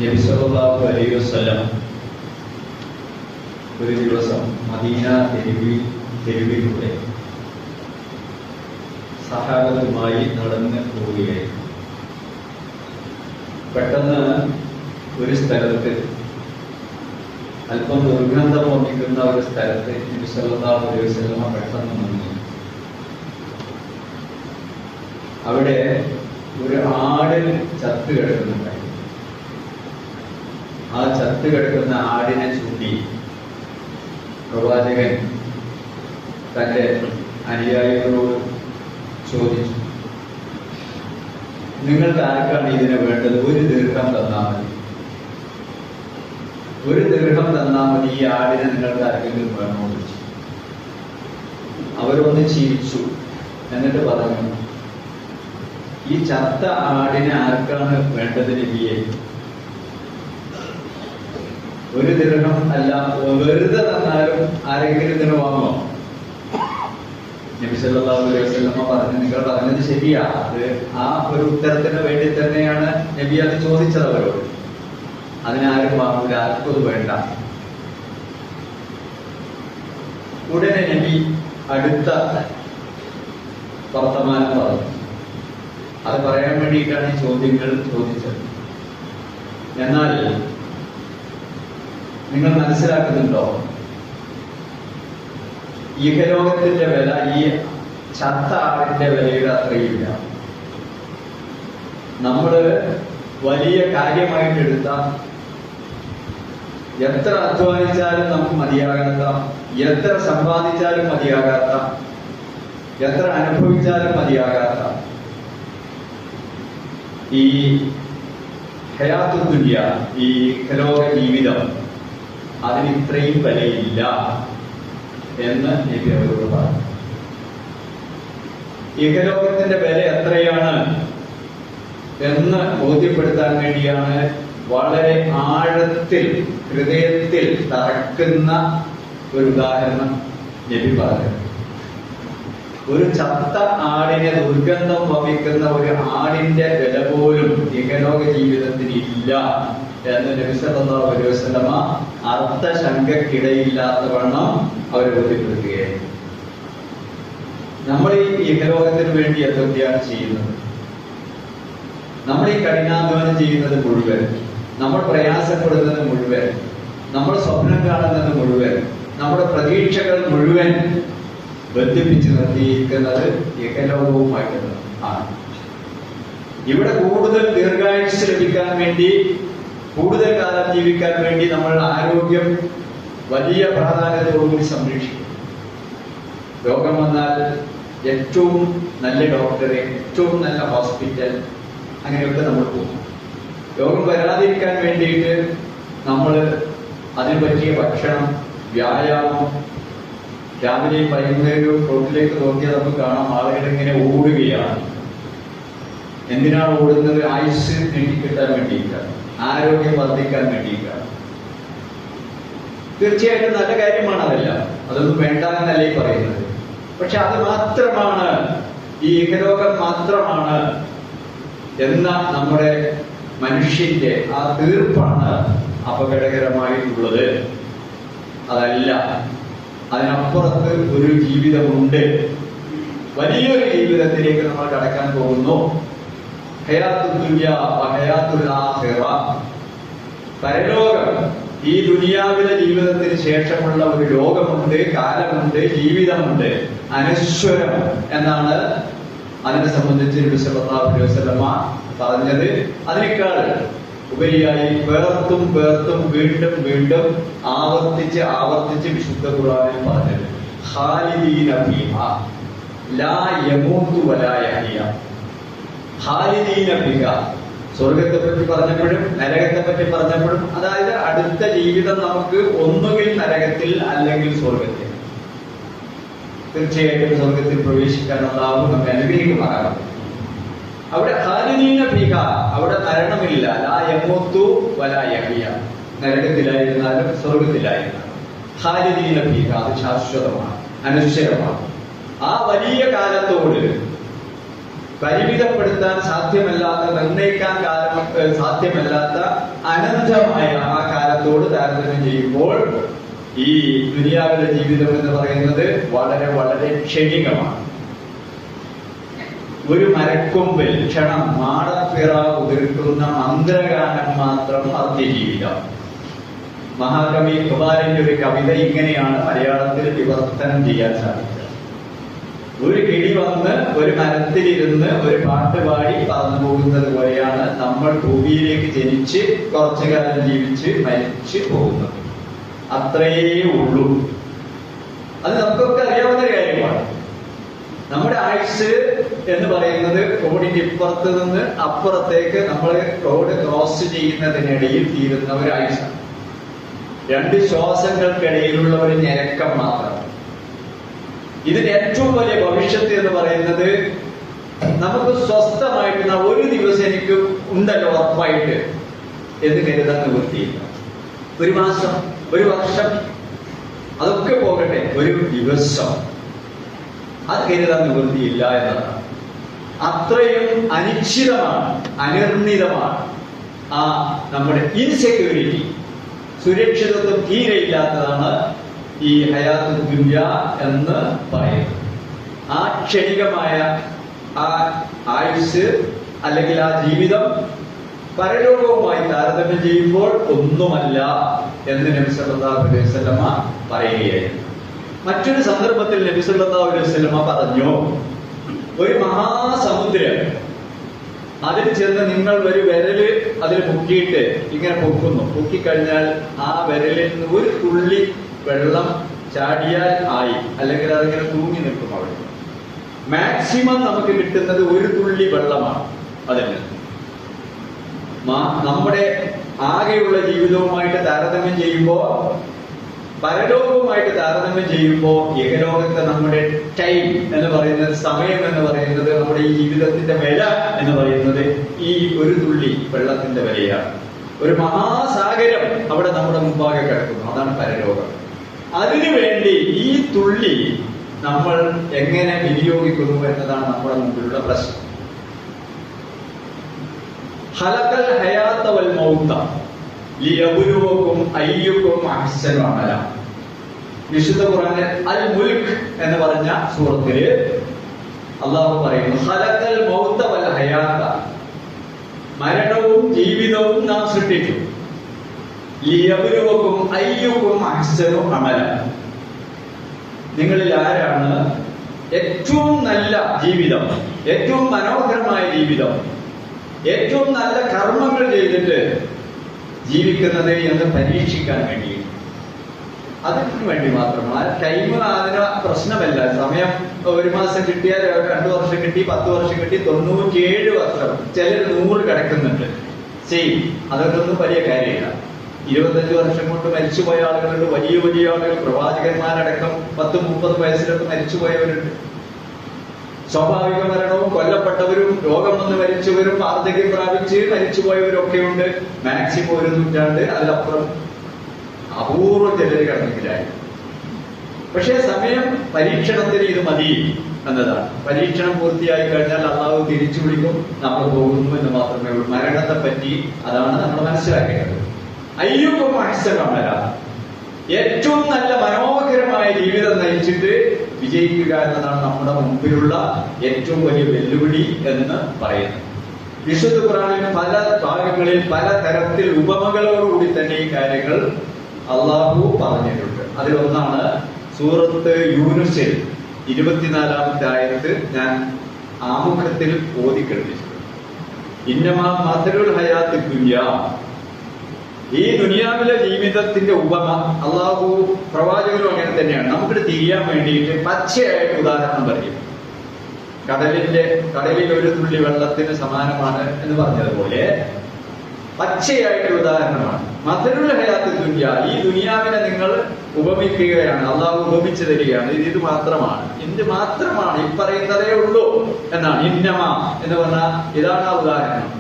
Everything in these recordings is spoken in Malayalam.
നബി സല്ലല്ലാഹു അലൈഹി വസല്ലം ഒരു ദിവസം മദീന തെരുവിലൂടെ സഹാബത്തുമായി നടന്ന് പോവുകയായിരുന്നു. പെട്ടെന്ന് ഒരു സ്ഥലത്ത്, അല്പം ദുർഗന്ധം വമിക്കുന്ന ഒരു സ്ഥലത്ത് നബി സല്ലല്ലാഹു അലൈഹി വസല്ലം പെട്ടെന്ന് നിന്നു. അവിടെ ഒരു ആടിന് ചത്ത് കിടക്കുന്നുണ്ടായി. ആ ചത്ത് കിടക്കുന്ന ആടിനെ ചൂണ്ടി പ്രവാചകൻ തന്റെ അനുയായികളോട് ചോദിച്ചു, നിങ്ങൾക്ക് ആർക്കാണ് ഇതിനെ വേണ്ടത്? ഒരു ദീർഘം തന്നാൽ മതി, ഒരു ദീർഘം തന്നാൽ മതി, ഈ ആടിനെ നിങ്ങൾക്ക് ആർക്കെങ്കിലും വേണോ? അവരൊന്ന് ചിരിച്ചു. എന്നിട്ട് പറഞ്ഞു, ഈ ചത്ത ആടിനെ ആർക്കാണ് വേണ്ടത് നബിയെ? ഒരു ദീർഘം അല്ല, വെറുതെ തന്നാലും ആരെങ്കിലും ഇതിന് വാങ്ങോ? നബി സല്ലല്ലാഹു അലൈഹി വസല്ലം പറഞ്ഞു, നിങ്ങൾ പറഞ്ഞത് ശരിയാ, അത് ആ ഒരു ഉത്തരത്തിന് വേണ്ടി തന്നെയാണ് നബി അത് ചോദിച്ചത് അവരോട്. അതിനാരും വാങ്ങൂല, ആർക്കും അത് വേണ്ട. ഉടനെ നബി അടുത്ത വർത്തമാനം പറഞ്ഞു. അത് പറയാൻ വേണ്ടിയിട്ടാണ് ഈ ചോദ്യങ്ങൾ ചോദിച്ചത്. എന്നാൽ നിങ്ങൾ മനസ്സിലാക്കുന്നുണ്ടോ, ഇഹലോകത്തിന്റെ വില ഈ ചത്ത ആടിന്റെ വിലയുടെ അത്രയില്ല. നമ്മള് വലിയ കാര്യമായിട്ട് എടുത്ത, എത്ര അധ്വാനിച്ചാലും നമുക്ക് മതിയാകാത്ത, എത്ര സമ്പാദിച്ചാലും മതിയാകാത്ത, എത്ര അനുഭവിച്ചാലും മതിയാകാത്ത ഈ ഹയാത്തു ദുനിയ, ഈ ഇഹലോക ജീവിതം, അതിന് ഇത്രയും വിലയില്ല എന്ന് നബി അവരോട് പറഞ്ഞു. ഇഹലോകത്തിന്റെ വില എത്രയാണ് എന്ന് ബോധ്യപ്പെടുത്താൻ വേണ്ടിയാണ് വളരെ ആഴത്തിൽ, ഹൃദയത്തിൽ തറക്കുന്ന ഒരു ഉദാഹരണം നബി പറഞ്ഞത്. ഒരു ചത്ത ആടിനെ, ദുർഗന്ധം വമിക്കുന്ന ഒരു ആടിന്റെ വില പോലും ഇഹലോക ജീവിതത്തിന് ഇല്ല എന്ന് നബി സല്ലല്ലാഹു അലൈഹി വസല്ലമ അർത്ഥശങ്കക്കിടയില്ലാത്ത വണ്ണം അവരെ ബോധ്യപ്പെടുത്തുകയായിരുന്നു. നമ്മൾ ഈ ഇഹലോകത്തിന് വേണ്ടി എന്തൊക്കെയാണ് ചെയ്യുന്നത്? നമ്മൾ ഈ കഠിനാധ്വാനം ചെയ്യുന്നത് മുഴുവൻ, നമ്മൾ പ്രയാസപ്പെടുന്നത് മുഴുവൻ, നമ്മൾ സ്വപ്നം കാണുന്നത് മുഴുവൻ, നമ്മുടെ പ്രതീക്ഷകൾ മുഴുവൻ ബന്ധിപ്പിച്ച് നിർത്തിയിരിക്കുന്നത് ഇഹലോകവുമായിട്ട് ആണ്. ഇവിടെ കൂടുതൽ ദീർഘായുസ് ലഭിക്കാൻ വേണ്ടി, കൂടുതൽ കാലം ജീവിക്കാൻ വേണ്ടി നമ്മൾ ആരോഗ്യം വലിയ പ്രാധാന്യത്തോടുകൂടി സംരക്ഷിക്കും. രോഗം വന്നാൽ ഏറ്റവും നല്ല ഡോക്ടറെ, ഏറ്റവും നല്ല ഹോസ്പിറ്റൽ, അങ്ങനെയൊക്കെ നമ്മൾ പോകും. രോഗം വരാതിരിക്കാൻ വേണ്ടിയിട്ട് നമ്മൾ അതിന് പറ്റിയ ഭക്ഷണം, വ്യായാമം, രാവിലെയും വൈകുന്നേരവും റോഡിലേക്ക് നോക്കിയാൽ നമുക്ക് കാണാം ആളുകൾ ഇങ്ങനെ ഓടുകയാണ്. എന്തിനാണ് ഓടുന്നത്? ആയുസ് നീട്ടിക്കിട്ടാൻ വേണ്ടിയിട്ടാണ്, ആരോഗ്യം വർദ്ധിക്കാൻ വേണ്ടിയിട്ടാണ്. തീർച്ചയായിട്ടും നല്ല കാര്യമാണ് അതെല്ലാം, അതൊന്നും വേണ്ട എന്നല്ല ഈ പറയുന്നത്. പക്ഷെ അത് മാത്രമാണ്, ഈ ഇഹലോകം മാത്രമാണ് എന്ന നമ്മുടെ മനുഷ്യന്റെ ആ തീർപ്പാണ് അപകടകരമായിട്ടുള്ളത്. അതല്ല, അതിനപ്പുറത്ത് ഒരു ജീവിതമുണ്ട്. വലിയൊരു ജീവിതത്തിലേക്ക് നമ്മൾ കടക്കാൻ പോകുന്നു. ഹയാത്തുൽ ദുനിയ വഹയാത്തുൽ ആഖിറ, പരലോകം. ഈ ദുനിയാവിലെ ജീവിതത്തിന് ശേഷമുള്ള ഒരു ലോകമുണ്ട്, കാലമുണ്ട്, ജീവിതമുണ്ട്, അനശ്വരം എന്നാണ് അതിനെ സംബന്ധിച്ച് നബി സല്ലല്ലാഹു അലൈഹി വസല്ലമ പറഞ്ഞത്. അതിനേക്കാൾ ഉപരിയായി പേർത്തും പേർത്തും വീണ്ടും വീണ്ടും ആവർത്തിച്ച് ആവർത്തിച്ച് വിശുദ്ധ ഖുർആനിൽ പറഞ്ഞത്, ഖാലിദീന ഫീഹാ ലാ യമൂതു വലാ യഹ്യ. ഖാലിദീന ഫീഹാ, സ്വർഗത്തെ പറ്റി പറഞ്ഞപ്പോഴും നരകത്തെ പറ്റി പറഞ്ഞപ്പോഴും, അതായത് അടുത്ത ജീവിതം നമുക്ക് ഒന്നുകിൽ നരകത്തിൽ അല്ലെങ്കിൽ സ്വർഗത്തിൽ. തീർച്ചയായിട്ടും സ്വർഗത്തിൽ പ്രവേശിക്കാനുള്ള നമ്മെ അനുഗ്രഹിക്കുമാറാകും. അവിടെ ഖാലിദീന ഫീഹാ, അവിടെ മരണമില്ല. ലാ യമൂതു വലാ യഹ്യ, നരകത്തിലായിരുന്നാലും സ്വർഗത്തിലായിരുന്നാലും ഖാലിദീന ഫീഹാ, അത് ശാശ്വതമാണ്, അനശ്വരമാണ്. ആ വലിയ കാലത്തോട് പരിമിതപ്പെടുത്താൻ സാധ്യമല്ലാത്ത, നിർണ്ണയിക്കാൻ സാധ്യമല്ലാത്ത അനന്തമായ ആ കാലത്തോട് താരതമ്യം ചെയ്യുമ്പോൾ ഈ ദുനിയാവിലെ ജീവിതം എന്ന് പറയുന്നത് വളരെ വളരെ ക്ഷണികമാണ്. ഒരു മരക്കൊമ്പിൽ ക്ഷണം മാടപ്പിറ ഉതിർക്കുന്ന മന്ത്രഗാനം മാത്രം അർത്ഥജീവിതം. മഹാകവി കുമാരന്റെ ഒരു കവിത ഇങ്ങനെയാണ് മലയാളത്തിൽ വിവർത്തനം ചെയ്യാൻ സാധിച്ചത്. ഒരു കിളി വന്ന് ഒരു മരത്തിലിരുന്ന് ഒരു പാട്ട് പാടി പറന്നു പോകുന്നത് പോലെയാണ് നമ്മൾ ഭൂമിയിലേക്ക് ജനിച്ച് കുറച്ചു കാലം ജീവിച്ച് മരിച്ചു പോകുന്നത്. അത്രയേ ഉള്ളൂ. അത് നമുക്കൊക്കെ അറിയാവുന്ന കാര്യമാണ്. നമ്മുടെ ആയുസ് എന്ന് പറയുന്നത് റോഡിന്റെ ഇപ്പുറത്ത് നിന്ന് അപ്പുറത്തേക്ക് നമ്മൾ റോഡ് ക്രോസ് ചെയ്യുന്നതിനിടയിൽ തീരുന്ന ഒരു ആയുസാണ്. 2 ശ്വാസങ്ങൾക്കിടയിലുള്ള ഒരു ഞരക്കം മാത്രം. ഇതിന് ഏറ്റവും വലിയ ഭവിഷ്യത്ത് എന്ന് പറയുന്നത് നമുക്ക് സ്വസ്ഥമായിട്ടുള്ള ഒരു ദിവസം എനിക്ക് ഉണ്ടല്ലോ ഉറപ്പായിട്ട് എന്ന് കരുതാൻ നിവൃത്തിയില്ല. 1 മാസം, 1 വർഷം, അതൊക്കെ പോകട്ടെ, ഒരു ദിവസം അത് കരുതാൻ നിവൃത്തിയില്ല എന്നതാണ്. അത്രയും അനിശ്ചിതമാണ്, അനിർണിതമാണ് ആ നമ്മുടെ ഇൻസെക്യൂരിറ്റി, സുരക്ഷിതത്വം തീരെ ഇല്ലാത്തതാണ് ഈ ഹയാത്ത് ദുനിയ എന്ന് പറയുന്നത്. ആ ക്ഷണികമായ ആ ആയുസ് അല്ലെങ്കിൽ ആ ജീവിതം പരലോകവുമായി താരതമ്യം ചെയ്യുമ്പോൾ ഒന്നുമല്ല എന്ന് നബി സല്ലല്ലാഹു അലൈഹി വസല്ലമ പറയുകയായിരുന്നു. മറ്റൊരു സന്ദർഭത്തിൽ നബി സല്ലല്ലാഹു അലൈഹി വസല്ലമ പറഞ്ഞു, ഒരു മഹാസമുദ്രം, അതിൽ ചെന്ന് നിങ്ങൾ ഒരു വിരല് അതിൽ മുക്കിയിട്ട് ഇങ്ങനെ പൊക്കുന്നു. പൊക്കിക്കഴിഞ്ഞാൽ ആ വിരലിൽ നിന്ന് ഒരു തുള്ളി വെള്ളം ചാടിയാൽ ആയി, അല്ലെങ്കിൽ അതിങ്ങനെ തൂങ്ങി നിൽക്കും. അവിടെ മാക്സിമം നമുക്ക് കിട്ടുന്നത് ഒരു തുള്ളി വെള്ളമാണ്. അതിന് നമ്മുടെ ആകെയുള്ള ജീവിതവുമായിട്ട് താരതമ്യം ചെയ്യുമ്പോൾ, പരലോകവുമായിട്ട് താരതമ്യം ചെയ്യുമ്പോൾ, ഇഹലോകത്തെ നമ്മുടെ ടൈം എന്ന് പറയുന്നത്, സമയം എന്ന് പറയുന്നത്, നമ്മുടെ ഈ ജീവിതത്തിന്റെ വില എന്ന് പറയുന്നത് ഈ ഒരു തുള്ളി വെള്ളത്തിന്റെ വിലയാണ്. ഒരു മഹാസാഗരം അവിടെ നമ്മുടെ മുമ്പാകെ കിടക്കുന്നു. അതാണ് പരലോകം. അതിനുവേണ്ടി ഈ തുള്ളി നമ്മൾ എങ്ങനെ വിനിയോഗിക്കുന്നു എന്നതാണ് നമ്മുടെ മുമ്പിലുള്ള പ്രശ്നം. ഖലഖൽ ഹയാത വൽ മൗത ലിയബ്ലുവകും അയ്യുകും അഹ്സനു അമല. വിശുദ്ധ ഖുർആനിൽ അൽ മുൽക്ക് എന്ന് പറഞ്ഞ സൂറത്തിൽ അല്ലാഹു പറയുന്നു, ഖലഖൽ മൗത വൽ ഹയാത, മരണവും ജീവിതവും നാം സൃഷ്ടിച്ചു. ലിയബ്ലുവകും അയ്യുകും അഹ്സനു അമല, നിങ്ങളിൽ ആരാണ് ഏറ്റവും നല്ല ജീവിതം, ഏറ്റവും മനോഹരമായ ജീവിതം, ഏറ്റവും നല്ല കർമ്മങ്ങൾ ചെയ്തിട്ട് ജീവിക്കുന്നത് എന്ന് പരീക്ഷിക്കാൻ വേണ്ടി. അതിനു വേണ്ടി മാത്രമാണ്. ടൈം അതിന് പ്രശ്നമല്ല. സമയം 1 മാസം കിട്ടിയാൽ 2 വർഷം കിട്ടി, 10 വർഷം കിട്ടി, 97 വർഷം, ചിലർ 100 കിടക്കുന്നുണ്ട്. സെയിം. അതൊക്കെ ഒന്നും വലിയ കാര്യമില്ല. 25 വർഷം കൊണ്ട് മരിച്ചുപോയ ആളുകളുണ്ട്, വലിയ വലിയ ആളുകൾ, പ്രവാചകന്മാരടക്കം 10-30 വയസ്സിലൊക്കെ മരിച്ചുപോയവരുണ്ട്. സ്വാഭാവിക മരണവും കൊല്ലപ്പെട്ടവരും രോഗം വന്ന് മരിച്ചവരും വാർദ്ധക്യം പ്രാപിച്ച് മരിച്ചുപോയവരും ഒക്കെ ഉണ്ട്. മാക്സിമം 1 നൂറ്റാണ്ട്, അതിലപ്പുറം അപൂർവ ചിലർ കടന്നിട്ടില്ലായി. പക്ഷേ സമയം പരീക്ഷണത്തിന് ഇത് മതി എന്നതാണ്. പരീക്ഷണം പൂർത്തിയായി കഴിഞ്ഞാൽ അള്ളാഹു തിരിച്ചു വിളിക്കും, നമ്മൾ പോകുന്നു എന്ന് മാത്രമേ ഉള്ളൂ. മരണത്തെ പറ്റി അതാണ് നമ്മൾ മനസ്സിലാക്കേണ്ടത്. അയ്യുക്കും അഹ്സനു അമല, ഏറ്റവും നല്ല മനോഹരമായ ജീവിതം നയിച്ചിട്ട് വിജയിക്കുക എന്നതാണ് നമ്മുടെ മുമ്പിലുള്ള ഏറ്റവും വലിയ വെല്ലുവിളി എന്ന് പറയുന്നത്. വിശുദ്ധ ഖുർആനിൽ പല ഭാഗങ്ങളിൽ പല തരത്തിൽ ഉപമകളോടുകൂടി തന്നെ ഈ കാര്യങ്ങൾ അള്ളാഹു പറഞ്ഞിട്ടുണ്ട്. അതിലൊന്നാണ് സൂറത്ത് യൂനുസിൽ 24-ാമത്തെ ആയത്ത് ഞാൻ ആമുഖത്തിൽ ഓതിക്കേൾപ്പിച്ചിട്ടുണ്ട്. ഇന്നമാ മസലുൽ ഹയാത്ത് ദുനിയ, ഈ ദുനിയാവിലെ ജീവിതത്തിന്റെ ഉപമ അള്ളാഹു പ്രവാചകനും അങ്ങനെ തന്നെയാണ് നമുക്കിത് തിരിയാൻ വേണ്ടിയിട്ട് പച്ചയായിട്ട് ഉദാഹരണം പറയും. കടലിൽ ഒരു തുള്ളി വെള്ളത്തിന് സമാനമാണ് എന്ന് പറഞ്ഞതുപോലെ പച്ചയായിട്ടുള്ള ഉദാഹരണമാണ്. മസലുൽ ഹയാത്ത് ദുനിയ, ഈ ദുനിയാവിനെ നിങ്ങൾ ഉപമിക്കുകയാണ്, അള്ളാഹു ഉപമിച്ചു തരികയാണ്. ഇത് മാത്രമാണ്, ഇത് മാത്രമാണ്, ഈ പറയുന്നതേ ഉള്ളൂ എന്നാണ്. ഇന്നമ എന്ന് പറഞ്ഞാൽ ഇതാണ് ആ ഉദാഹരണം.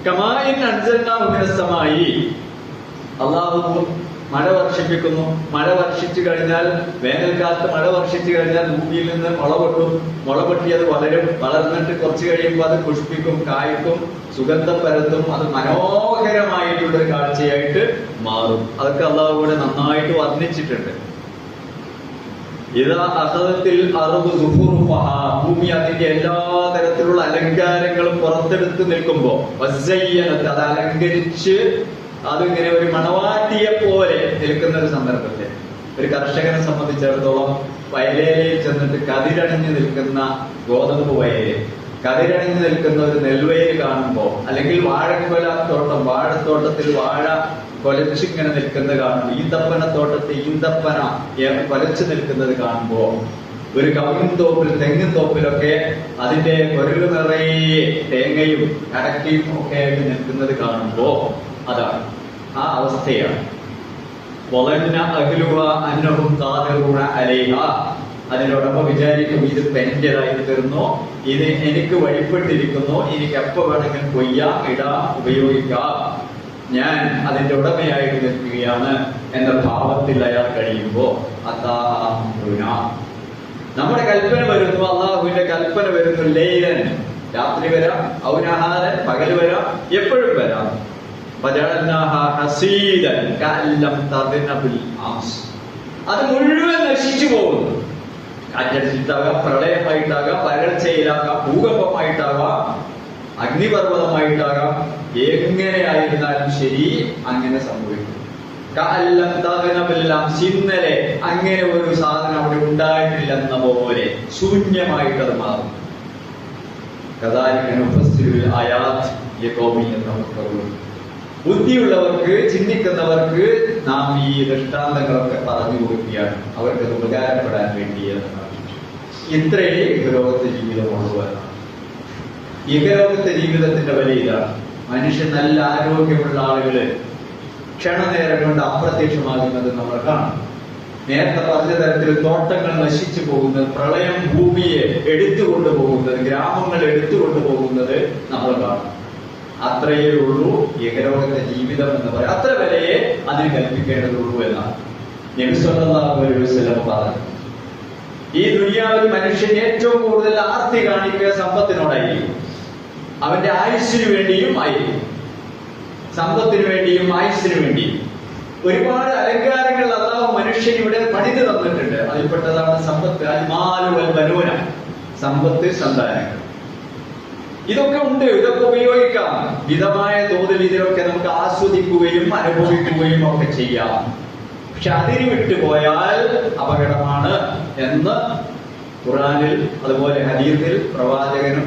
കമാഇൻ അൻസൽനാഹു മിനസ് സമായി, അള്ളാഹു മഴ വർഷിപ്പിക്കുന്നു. മഴ വർഷിച്ചു കഴിഞ്ഞാൽ, വേനൽക്കാലത്ത് മഴ വർഷിച്ചു കഴിഞ്ഞാൽ ഭൂമിയിൽ നിന്ന് മുള പൊട്ടും. മുള പൊട്ടി അത് വളരും. വളർന്നിട്ട് കുറച്ച് കഴിയുമ്പോൾ അത് പുഷ്പിക്കും, കായ്ക്കും, സുഗന്ധം പരത്തും. അത് മനോഹരമായിട്ടുള്ളൊരു കാഴ്ചയായിട്ട് മാറും. അതൊക്കെ അള്ളാഹു കൂടെ നന്നായിട്ട് വർണ്ണിച്ചിട്ടുണ്ട്. ഇതാ അസദത്തിൽ അറുപ് സുഹുറുഫഹ, ഭൂമി അതിന്റെ എല്ലാ തരത്തിലുള്ള അലങ്കാരങ്ങളും പുറത്തെടുത്ത് നിൽക്കുമ്പോ, വസ്സയ്യനത്ത്, അത് അലങ്കരിച്ച് അതിങ്ങനെ ഒരു മണവാട്ടിയെ പോലെ നിൽക്കുന്ന ഒരു സന്ദർഭത്തിൽ, ഒരു കർഷകനെ സംബന്ധിച്ചിടത്തോളം വയലേലയിൽ ചെന്നിട്ട് കതിരണിഞ്ഞു നിൽക്കുന്ന ഗോതമ്പ് വയല്, കതിരണിഞ്ഞു നിൽക്കുന്ന ഒരു നെൽവയൽ കാണുമ്പോ, അല്ലെങ്കിൽ വാഴത്തോട്ടത്തിൽ വാഴ കൊലച്ചിങ്ങനെ നിൽക്കുന്നത് കാണുമ്പോൾ, ഈന്തപ്പനത്തോട്ടത്തിൽ ഈന്തപ്പന കൊലച്ചു നിൽക്കുന്നത് കാണുമ്പോ, ഒരു കവുങ്ങിൻ തോപ്പിൽ, തെങ്ങിൻ തോപ്പിലൊക്കെ അതിന്റെ കൊരല് നിറയെ തേങ്ങയും കടക്കയും ഒക്കെ ആയിട്ട് നിൽക്കുന്നത് കാണുമ്പോ, അതാണ് ആ അവസ്ഥയാണ്. അതിനോടൊപ്പം വിചാരിക്കും, ഇത് പെന്റേതായി തീർന്നു, ഇത് എനിക്ക് വഴിപ്പെട്ടിരിക്കുന്നു, എനിക്ക് എപ്പോ വേണമെങ്കിലും കൊയ്യാം, ഇടാം, ഉപയോഗിക്കാം, ഞാൻ അതിന്റെ ഉടമയായിട്ട് നിൽക്കുകയാണ് എന്ന ഭാവത്തിൽ അയാൾ കഴിയുമ്പോ, നമ്മുടെ കൽപ്പന വരുന്നു, അള്ളാഹുവിന്റെ കൽപ്പന വരുന്നു. ലൈലൻ, രാത്രി വരാം, ഔനഹാരൻ, പകൽ വരാം, എപ്പോഴും വരാം. അത് മുഴുവൻ നശിച്ചു പോകുന്നു. കാറ്റടിച്ചിട്ടാകാം, പ്രളയമായിട്ടാകാം, വരൾച്ചയിലാകാം, ഭൂകമ്പമായിട്ടാകാം, അഗ്നിപർവ്വതമായിട്ടാകാം, എങ്ങനെയായിരുന്നാലും ശരി അങ്ങനെ സംഭവിക്കും. ഇന്നലെ അങ്ങനെ ഒരു സാധനം അവിടെ ഉണ്ടായിട്ടില്ലെന്ന പോലെ ശൂന്യമായിട്ട് അത് മാറും. ബുദ്ധിയുള്ളവർക്ക്, ചിന്തിക്കുന്നവർക്ക് നാം ഈ ദൃഷ്ടാന്തങ്ങളൊക്കെ പറഞ്ഞു കൊടുക്കുകയാണ്, അവർക്ക് ഉപകാരപ്പെടാൻ വേണ്ടിയെന്നാണ്. ഇത്രയേ ഇഹലോകത്തെ ജീവിതമുള്ളൂ എന്നാണ്. ഇഹലോകത്തെ ജീവിതത്തിന്റെ വില ഇതാണ്. മനുഷ്യൻ നല്ല ആരോഗ്യമുള്ള ആളുകള് ക്ഷണനേരം കൊണ്ട് അപ്രത്യക്ഷമാകുന്നത് നമ്മൾ കാണും. നേരത്തെ പറഞ്ഞ തരത്തിൽ തോട്ടങ്ങൾ നശിച്ചു പോകുന്നത്, പ്രളയം ഭൂമിയെ എടുത്തുകൊണ്ടു പോകുന്നത്, ഗ്രാമങ്ങൾ എടുത്തുകൊണ്ടു പോകുന്നത് നമ്മൾ കാണും. അത്രയേ ഉള്ളൂ ഇഹലോകത്തെ ജീവിതം എന്ന് പറയും. അത്ര വിലയെ അതിന് കൽപ്പിക്കേണ്ടതുള്ളൂ എന്നാണ് നബി സല്ലല്ലാഹു അലൈഹി വസല്ലം പറഞ്ഞു. ഈ ദുനിയാവിൽ മനുഷ്യൻ ഏറ്റവും കൂടുതൽ ആർത്തി കാണിക്കുക സമ്പത്തിനോടായിരിക്കും. അവന്റെ ആയുസ്സിന് വേണ്ടിയും ആയിരിക്കും, സമ്പത്തിന് വേണ്ടിയും ആയുസ്സിന് വേണ്ടിയും. ഒരുപാട് അലങ്കാരങ്ങൾ അല്ലാഹു മനുഷ്യൻ ഇവിടെ പണിത് തന്നിട്ടുണ്ട്. അതിൽപ്പെട്ടതാണ് സമ്പത്ത്. അൽമാലു വൽ ബനൂന, സമ്പത്ത്, സന്താനങ്ങൾ. ഇതൊക്കെ ഉണ്ട്, ഇതൊക്കെ ഉപയോഗിക്കാം. മിതമായ തോതിൽ ഇതിലൊക്കെ നമുക്ക് ആസ്വദിക്കുകയും അനുഭവിക്കുകയും ഒക്കെ ചെയ്യാം. പക്ഷെ അതിന് വിട്ടുപോയാൽ അപകടമാണ് എന്ന് ഖുർആനിൽ, അതുപോലെ ഹദീസിൽ പ്രവാചകനും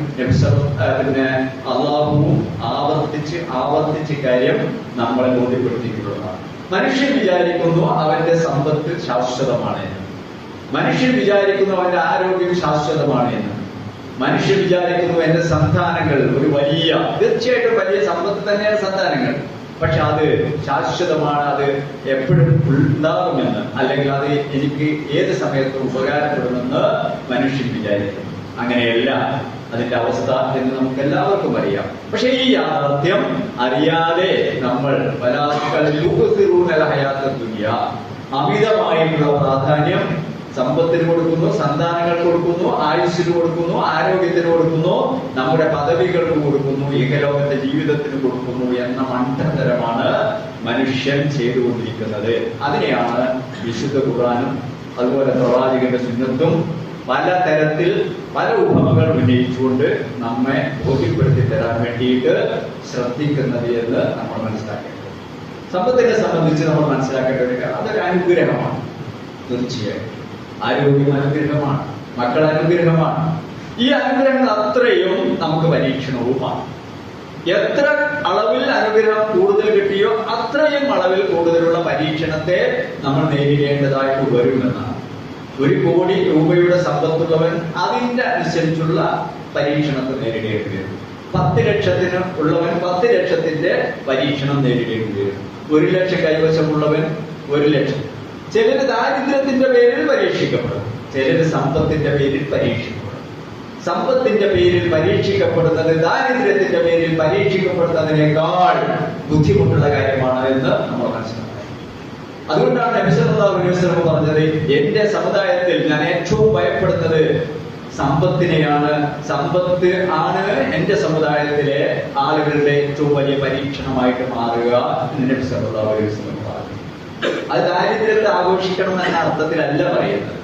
പിന്നെ അള്ളാഹുവും ആവർത്തിച്ച് കാര്യം നമ്മളെ ബോധ്യപ്പെടുത്തിയിട്ടുള്ളതാണ്. മനുഷ്യൻ വിചാരിക്കുന്നു അവന്റെ സമ്പത്ത് ശാശ്വതമാണ് എന്ന്. മനുഷ്യൻ വിചാരിക്കുന്നു അവന്റെ ആരോഗ്യം ശാശ്വതമാണ് എന്ന്. മനുഷ്യൻ വിചാരിക്കുന്നു എന്റെ സന്താനങ്ങൾ ഒരു വലിയ, തീർച്ചയായിട്ടും വലിയ സമ്പത്ത് തന്നെയാണ് സന്താനങ്ങൾ. പക്ഷെ അത് ശാശ്വതമാണ്, അത് എപ്പോഴും ഉണ്ടാകുമെന്ന്, അല്ലെങ്കിൽ അത് എനിക്ക് ഏത് സമയത്തും ഉപകാരപ്പെടുമെന്ന് മനുഷ്യൻ വിചാരിക്കും. അങ്ങനെയല്ല അതിന്റെ അവസ്ഥ എന്ന് നമുക്ക് എല്ലാവർക്കും അറിയാം. പക്ഷെ ഈ യാഥാർത്ഥ്യം അറിയാതെ നമ്മൾ അമിതമായിട്ടുള്ള പ്രാധാന്യം സമ്പത്തിന് കൊടുക്കുന്നു, സന്താനങ്ങൾക്ക് കൊടുക്കുന്നു, ആയുസ്സിന് കൊടുക്കുന്നു, ആരോഗ്യത്തിന് കൊടുക്കുന്നു, നമ്മുടെ പദവികൾക്ക് കൊടുക്കുന്നു, ഇഹലോകത്തെ ജീവിതത്തിന് കൊടുക്കുന്നു എന്ന മണ്ടത്തരമാണ് മനുഷ്യൻ ചെയ്തുകൊണ്ടിരിക്കുന്നത്. അതിനെയാണ് വിശുദ്ധ ഖുർആനും അതുപോലെ പ്രവാചകന്റെ സുന്നത്തും പല തരത്തിൽ പല ഉപമകൾ ഉന്നയിച്ചുകൊണ്ട് നമ്മെ ബോധ്യപ്പെടുത്തി തരാൻ വേണ്ടിയിട്ട് ശ്രദ്ധിക്കുന്നത് എന്ന് നമ്മൾ മനസ്സിലാക്കേണ്ടത്. സമ്പത്തിനെ സംബന്ധിച്ച് നമ്മൾ മനസ്സിലാക്കേണ്ട ഒരു കാര്യം, അതൊരു അനുഗ്രഹമാണ്. തീർച്ചയായും ആരോഗ്യം അനുഗ്രഹമാണ്, മക്കൾ അനുഗ്രഹമാണ്. ഈ അനുഗ്രഹങ്ങൾ അത്രയും നമുക്ക് പരീക്ഷണവുമാണ്. എത്ര അളവിൽ അനുഗ്രഹം കൂടുതൽ കിട്ടിയോ അത്രയും അളവിൽ കൂടുതലുള്ള പരീക്ഷണത്തെ നമ്മൾ നേരിടേണ്ടതായിട്ട് വരുമെന്നാണ്. 1 കോടി രൂപയുടെ സമ്പത്തുള്ളവൻ അതിന്റെ അനുസരിച്ചുള്ള പരീക്ഷണത്തെ നേരിടേണ്ടി വരും. 10 ലക്ഷത്തിന് ഉള്ളവൻ 10 ലക്ഷത്തിന്റെ പരീക്ഷണം നേരിടേണ്ടി വരും. 1 ലക്ഷം കൈവശമുള്ളവൻ 1 ലക്ഷം. ചിലര് ദാരിദ്ര്യത്തിന്റെ പേരിൽ പരീക്ഷിക്കപ്പെടും, ചിലര് സമ്പത്തിന്റെ പേരിൽ പരീക്ഷിക്കപ്പെടും. സമ്പത്തിന്റെ പേരിൽ പരീക്ഷിക്കപ്പെടുന്നത് ദാരിദ്ര്യത്തിന്റെ പേരിൽ പരീക്ഷിക്കപ്പെടുന്നതിനേക്കാൾ ബുദ്ധിമുട്ടുള്ള കാര്യമാണ് എന്ന് നമ്മൾ മനസ്സിലാക്കണം. അതുകൊണ്ടാണ് നബി സല്ലല്ലാഹു അലൈഹി വസല്ലം പറഞ്ഞത്, എന്റെ സമുദായത്തിൽ ഞാൻ ഏറ്റവും ഭയപ്പെടുന്നത് സമ്പത്തിനെയാണ്. സമ്പത്ത് ആണ് എന്റെ സമുദായത്തിലെ ആളുകളുടെ ഏറ്റവും വലിയ പരീക്ഷണമായിട്ട് മാറുക എന്ന് നബി സല്ലല്ലാഹു അലൈഹി വസല്ലം പറഞ്ഞു. അത് ദാരിദ്ര്യത്തെ ആഘോഷിക്കണം എന്ന അർത്ഥത്തിലല്ല പറയുന്നത്.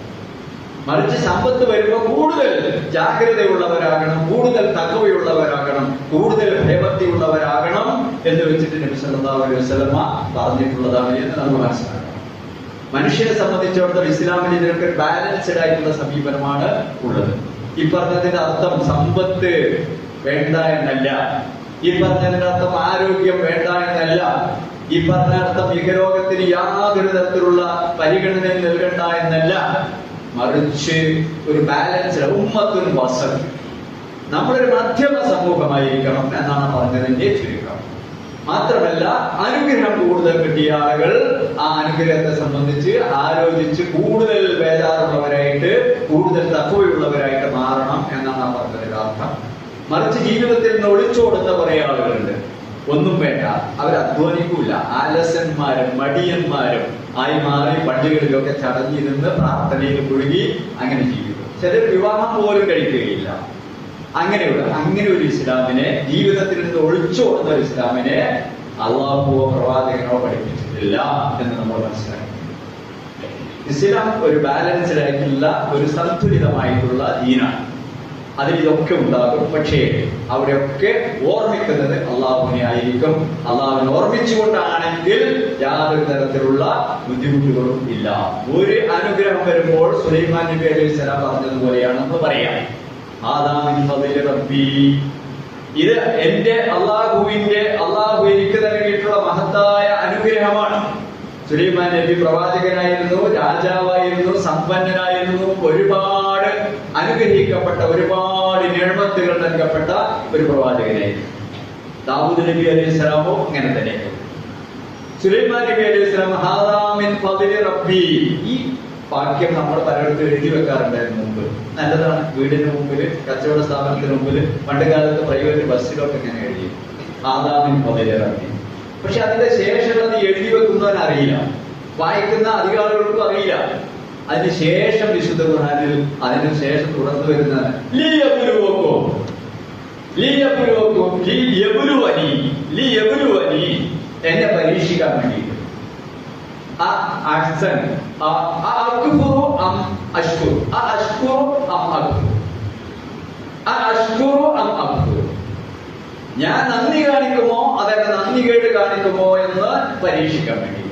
മറിച്ച് സമ്പത്ത് വരുമ്പോൾ കൂടുതൽ ജാഗ്രതയുള്ളവരാകണം, കൂടുതൽ തഖ്വയുള്ളവരാകണം, കൂടുതൽ ഭയഭക്തിയുള്ളവരാകണം എന്ന് വെച്ചിട്ട് നബി സല്ലല്ലാഹു അലൈഹി വസല്ലം പറഞ്ഞിട്ടുള്ളതാണ് എന്ന് നമ്മൾ മനസ്സിലാക്കണം. മനുഷ്യനെ സംബന്ധിച്ചിടത്തോളം ഇസ്ലാമിൽ ഇതിനൊക്കെ ബാലൻസ്ഡ് ആയിട്ടുള്ള സമീപനമാണ് ഉള്ളത്. ഈ പറഞ്ഞതിന്റെ അർത്ഥം സമ്പത്ത് വേണ്ട എന്നല്ല, ഈ പറഞ്ഞതിന്റെ അർത്ഥം ആരോഗ്യം വേണ്ട എന്നല്ല, ഈ പറഞ്ഞ അർത്ഥം ഇഹലോകത്തിന് യാതൊരു തരത്തിലുള്ള പരിഗണനയും നൽകണ്ട എന്നല്ല. മറിച്ച് ഒരു ബാലൻസ്ഡ് ഉമ്മത്തുൻ വസത്ത്, നമ്മളൊരു മധ്യമ സമൂഹമായിരിക്കണം എന്നാണ് പറഞ്ഞതിന്റെ ചുരുക്കം. മാത്രമല്ല അനുഗ്രഹം കൂടുതൽ കിട്ടിയ ആളുകൾ ആ അനുഗ്രഹത്തെ സംബന്ധിച്ച് ആലോചിച്ച് കൂടുതൽ ബേജാറുള്ളവരായിട്ട്, കൂടുതൽ തഖ്വയുള്ളവരായിട്ട് മാറണം എന്നാണ് ആ പറഞ്ഞതിന്റെ അർത്ഥം. മറിച്ച് ജീവിതത്തിൽ നിന്ന് ഒളിച്ചോടുന്ന കുറെ ആളുകളുണ്ട്. ഒന്നും വേണ്ട, അവർ അധ്വാനിക്കൂല, ആലസന്മാരും മടിയന്മാരും ആയി മാറി പള്ളികളിലൊക്കെ ചടഞ്ഞിരുന്ന് പ്രാർത്ഥനയിൽ മുഴുകി അങ്ങനെ ജീവിക്കും. ചിലർ വിവാഹം പോലും കഴിക്കുകയില്ല. അങ്ങനെ ഒരു ഇസ്ലാമിനെ, ജീവിതത്തിൽ നിന്ന് ഒളിച്ചോടുന്ന ഒരു ഇസ്ലാമിനെ അള്ളാഹുവോ പ്രവാചകനോ പഠിപ്പിച്ചിട്ടില്ല എന്ന് നമ്മൾ മനസ്സിലാക്കി. ഇസ്ലാം ഒരു ബാലൻസ്ഡ് ആയിട്ടുള്ള ഒരു സന്തുലിതമായിട്ടുള്ള ദീനാണ്. അതിൽ ഇതൊക്കെ ഉണ്ടാകും. പക്ഷേ അവിടെയൊക്കെ ഓർമ്മിക്കുന്നത് അള്ളാഹുവിനെ ആയിരിക്കും. അള്ളാഹുവിനെ ഓർമ്മിച്ചുകൊണ്ടാണെങ്കിൽ യാതൊരു തരത്തിലുള്ള ബുദ്ധിമുട്ടുകളും ഇല്ല. ഒരു അനുഗ്രഹം വരുമ്പോൾ സുലൈമാൻ നബി അലൈഹി സ്വലാം പറഞ്ഞതുപോലെയാണെന്ന് പറയാം. ഇത് എന്റെ അള്ളാഹു എനിക്ക് നൽകിയിട്ടുള്ള മഹത്തായ അനുഗ്രഹമാണ്. സുലൈമാൻ നബി പ്രവാചകനായിരുന്നു, രാജാവായിരുന്നു, സമ്പന്നനായിരുന്നു, ഒരുപാട് അനുഗ്രഹിക്കപ്പെട്ട, ഒരുപാട് നിഅമത്തുകൾ നൽകപ്പെട്ട ഒരു പ്രവാചകനായിരുന്നു. ദാവൂദ് നബി അലൈഹി സ്വലാമും അങ്ങനെ തന്നെ. സുലൈമാൻ നബി അലൈഹി സ്വലാം ഹാദാ മിൻ ഫദ്ലി റബ്ബി, ഈ വാക്യം നമ്മൾ പലയിടത്തും എഴുതി വെക്കാറുണ്ടായിരുന്നു മുമ്പ്. നല്ലതാണ്. വീടിന് മുമ്പിൽ, കച്ചവട സ്ഥാപനത്തിന് മുമ്പിൽ, പണ്ട് കാലത്ത് പ്രൈവറ്റ് ബസ്സിലൊക്കെ ഇങ്ങനെ എഴുതി ഹാദാ മിൻ ഫദ്ലി റബ്ബി. പക്ഷെ അതിന്റെ ശേഷമുള്ളത് എഴുതി വെക്കുന്നവൻ അറിയില്ല, വായിക്കുന്ന അധികാരികൾക്കും അറിയില്ല. അതിന് ശേഷം വിശുദ്ധ ഖുർആനിൽ അതിന് ശേഷം തുടർന്ന് വരുന്നത് എന്നെ പരീക്ഷിക്കാൻ വേണ്ടി. ഞാൻ നന്ദി കാണിക്കുമോ അതെന്നെ നന്ദി കേട് കാണിക്കുമോ എന്ന് പരീക്ഷിക്കാൻ വേണ്ടി.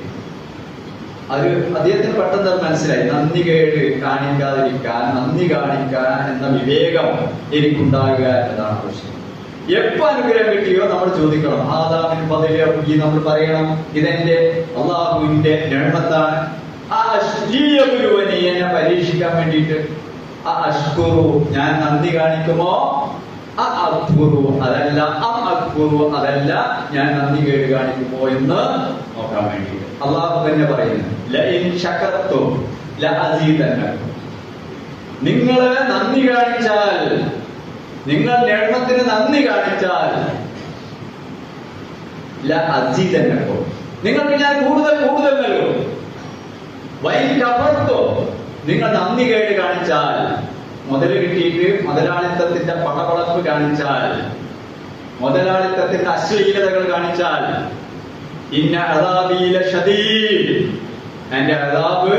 അത് അദ്ദേഹത്തിന് പെട്ടെന്ന് മനസ്സിലായി. നന്ദി കേട് കാണിക്കാതിരിക്കാൻ, നന്ദി കാണിക്കാൻ എന്ന വിവേകം എനിക്കുണ്ടാകുക എന്നതാണ് ആവശ്യം. എപ്പോ അനുഗ്രഹം കിട്ടിയോ നമ്മൾ ചോദിക്കണം. ആദാമിന് പതിലെ നമ്മൾ പറയണം, ഇതെന്റെ അള്ളാഹുവിന്റെ നിഅമത്താണ്. എന്നെ പരീക്ഷിക്കാൻ വേണ്ടിയിട്ട് ഞാൻ നന്ദി കാണിക്കുമോ, അതല്ല അതല്ല ഞാൻ നന്ദി കേട് കാണിക്കുമോ എന്ന് നോക്കാൻ വേണ്ടി. അള്ളാഹു തന്നെ പറയുന്നു, നിങ്ങള് നന്ദി കാണിച്ചാൽ, നിങ്ങൾ നിഅമത്തിന് നന്ദി കാണിച്ചാൽ ലഅസീദന്നക്കും, നിങ്ങൾക്ക് ഞാൻ കൂടുതൽ നൽകും. വൈൻ കഫർതോ, നിങ്ങൾ നന്ദി കേട് കാണിച്ചാൽ, മുതല് കിട്ടിയിട്ട് മുതലാളിത്തത്തിന്റെ പടപളപ്പ് കാണിച്ചാൽ, മുതലാളിത്തത്തിന്റെ അശ്ലീലതകൾ കാണിച്ചാൽ, ഇന്ന അദാബി ലശദീദ്, എന്റെ അദാബ്,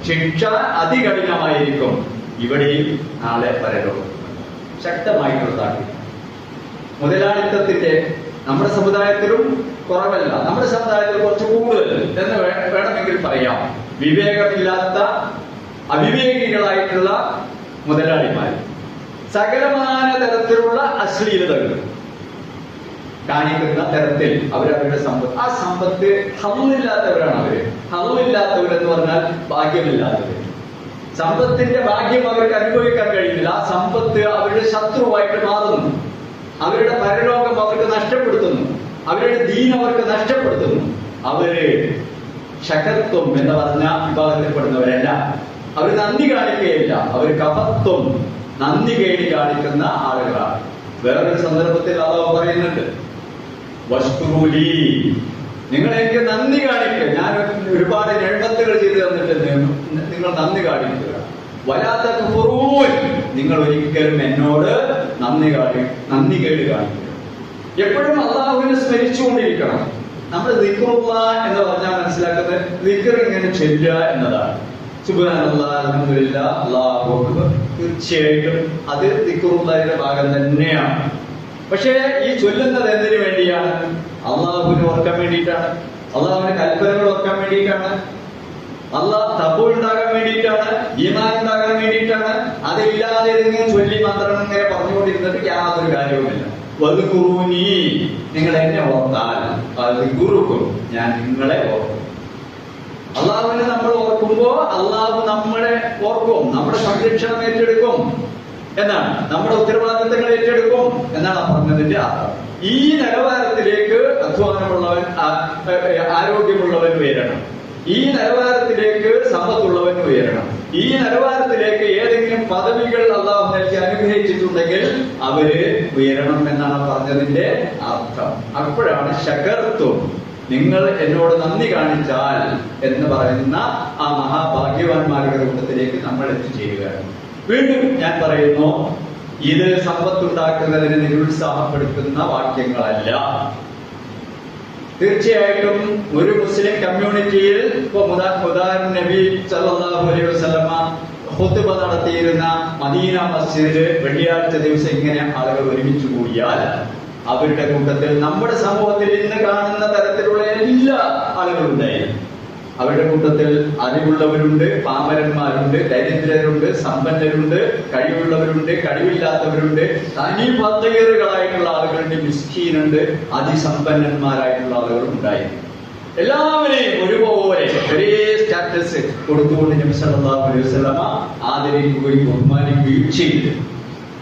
ശിക്ഷ അതികഠിനമായിരിക്കും, ഇവിടെയും നാളെ പരലോകത്തും. ശക്തമായിട്ടുള്ളതാണ്. മുതലാളിത്തത്തിന്റെ നമ്മുടെ സമുദായത്തിലും കുറവല്ല, നമ്മുടെ സമുദായത്തിൽ കുറച്ച് കൂടുതൽ എന്ന് വേണമെങ്കിൽ പറയാം. വിവേകമില്ലാത്ത അവിവേകികളായിട്ടുള്ള മുതലാളിമാർ സകലമാന തരത്തിലുള്ള അശ്ലീലതകൾ കാണിക്കുന്ന തരത്തിൽ അവരവരുടെ സമ്പത്ത്, ആ സമ്പത്ത് ഹള്ളില്ലാത്തവരാണ് അവര്. ഹള്ളില്ലാത്തവരെന്ന് പറഞ്ഞാൽ ഭാഗ്യമില്ലാത്തവർ. സമ്പത്തിന്റെ ഭാഗ്യം അവർക്ക് അനുഭവിക്കാൻ കഴിയുന്നില്ല. ആ സമ്പത്ത് അവരുടെ ശത്രുവായിട്ട് മാറുന്നു. അവരുടെ പരലോകം അവർക്ക് നഷ്ടപ്പെടുത്തുന്നു. അവരുടെ ദീൻ അവർക്ക് നഷ്ടപ്പെടുത്തുന്നു. അവര് ശകത്വം എന്ന് പറഞ്ഞ വിഭാഗത്തിൽപ്പെടുന്നവരല്ല. അവർ നന്ദി കാണിക്കുകയില്ല. അവർ കഫത്വം, നന്ദി കേടി കാണിക്കുന്ന ആളുകളാണ്. വേറൊരു സന്ദർഭത്തിൽ അല്ലാഹു പറയുന്നുണ്ട്, വഷ്കുറൂലി, നിങ്ങൾ എനിക്ക് നന്ദി കാണിക്കുക. ഞാൻ ഒരുപാട് നിഴമത്തുകൾ ചെയ്തു തന്നിട്ട് നിങ്ങൾ നന്ദി കാണിക്കുക. വലാത്ത കുഫറൂൻ, നിങ്ങൾ ഒരിക്കലും എന്നോട് നന്ദികേട് കാണിക്കുക. എപ്പോഴും അള്ളാഹുവിനെ സ്മരിച്ചുകൊണ്ടിരിക്കണം. നമ്മൾ ദിക്റുള്ള എന്ന് പറഞ്ഞാൽ മനസ്സിലാക്കുന്നത് ദിക്ർ ഇങ്ങനെ ചൊല്ലുക എന്നതാണ്. സുബ്ഹാനല്ലാഹ്, അൽഹംദുലില്ലാഹ്, അല്ലാഹു അക്ബർ. തീർച്ചയായിട്ടും അത് ദിക്റുള്ളയുടെ ഭാഗം തന്നെയാണ്. പക്ഷേ ഈ ചൊല്ലുന്നത് എന്തിനു വേണ്ടിയാണ്? അള്ളാഹുവിനെ ഓർക്കാൻ വേണ്ടിയിട്ടാണ്, അള്ളാഹുവിന്റെ കൽപ്പനകൾ ഓർക്കാൻ വേണ്ടിയിട്ടാണ്, അള്ളാഹ് തഖ്വ ഉണ്ടാകാൻ വേണ്ടിയിട്ടാണ്, ഈമാൻ ഉണ്ടാകാൻ വേണ്ടിയിട്ടാണ്. അതില്ലാതെ ഇങ്ങനെ ചൊല്ലി മാത്രം ഇങ്ങനെ പറഞ്ഞുകൊണ്ടിരുന്നിട്ട് യാതൊരു കാര്യവുമില്ല. വദ്കുറൂനി, നിങ്ങൾ എന്നെ ഓർത്താൽ അദ്കുറുക്കും, ഞാൻ നിങ്ങളെ ഓർക്കും. അള്ളാഹുവിനെ നമ്മൾ ഓർക്കുമ്പോ അള്ളാഹു നമ്മളെ ഓർക്കും, നമ്മുടെ സംരക്ഷണം ഏറ്റെടുക്കും എന്നാണ്, നമ്മുടെ ഉത്തരവാദിത്തങ്ങൾ ഏറ്റെടുക്കും എന്നാണ് പറഞ്ഞതിന്റെ അർത്ഥം. ഈ നിലവാരത്തിലേക്ക് അധ്വാനമുള്ളവൻ, ആരോഗ്യമുള്ളവൻ ഉയരണം. ഈ നിലവാരത്തിലേക്ക് സമ്പത്തുള്ളവൻ ഉയരണം. ഈ നിലവാരത്തിലേക്ക് ഏതെങ്കിലും പദവികൾ അള്ളാഹു നൽകി അനുഗ്രഹിച്ചിട്ടുണ്ടെങ്കിൽ അവര് ഉയരണം എന്നാണ് പറഞ്ഞതിന്റെ അർത്ഥം. അപ്പോഴാണ് ശകർത്തും, നിങ്ങൾ എന്നോട് നന്ദി കാണിച്ചാൽ എന്ന് പറയുന്ന ആ മഹാഭാഗ്യവാന്മാരുടെ കൂട്ടത്തിലേക്ക് നമ്മൾ എത്തിച്ചേരുകയാണ്. വീണ്ടും ഞാൻ പറയുന്നു, ഇത് സമ്പത്തുണ്ടാക്കുന്നതിന് നിരുത്സാഹപ്പെടുത്തുന്ന വാക്യങ്ങളല്ല. തീർച്ചയായിട്ടും ഒരു മുസ്ലിം കമ്മ്യൂണിറ്റിയിൽ ഇപ്പൊ ഉദാഹരണം നബി സല്ലല്ലാഹു അലൈഹി വസല്ലമ ഖുത്ബ നടത്തിയിരുന്ന മദീന മസ്ജിദിൽ വെള്ളിയാഴ്ച ദിവസം ഇങ്ങനെ ആളുകൾ ഒരുമിച്ച് കൂടിയാൽ അവരുടെ കൂട്ടത്തിൽ നമ്മുടെ സമൂഹത്തിൽ ഇന്ന് കാണുന്ന തരത്തിലുള്ള എല്ലാ ആളുകളും ഉണ്ടായിരുന്നു. അവരുടെ കൂട്ടത്തിൽ അറിവുള്ളവരുണ്ട്, പാമരന്മാരുണ്ട്, ദരിദ്രരുണ്ട്, സമ്പന്നരുണ്ട്, കഴിവുള്ളവരുണ്ട്, കഴിവില്ലാത്തവരുണ്ട്, തനി പന്തകേറുകളായിട്ടുള്ള ആളുകളുണ്ട്, മിസ്കീനുണ്ട്, അതിസമ്പന്നന്മാരായിട്ടുള്ള ആളുകളും ഉണ്ടായിരുന്നു. എല്ലാവരെയും ഒരുപോലെ ഒരേ സ്റ്റാറ്റസ് കൊടുത്തുകൊണ്ട് നബി സല്ലല്ലാഹു അലൈഹി വസല്ലമ ആദരിക്കുകയും ബഹുമാനിക്കുകയും ചെയ്തു.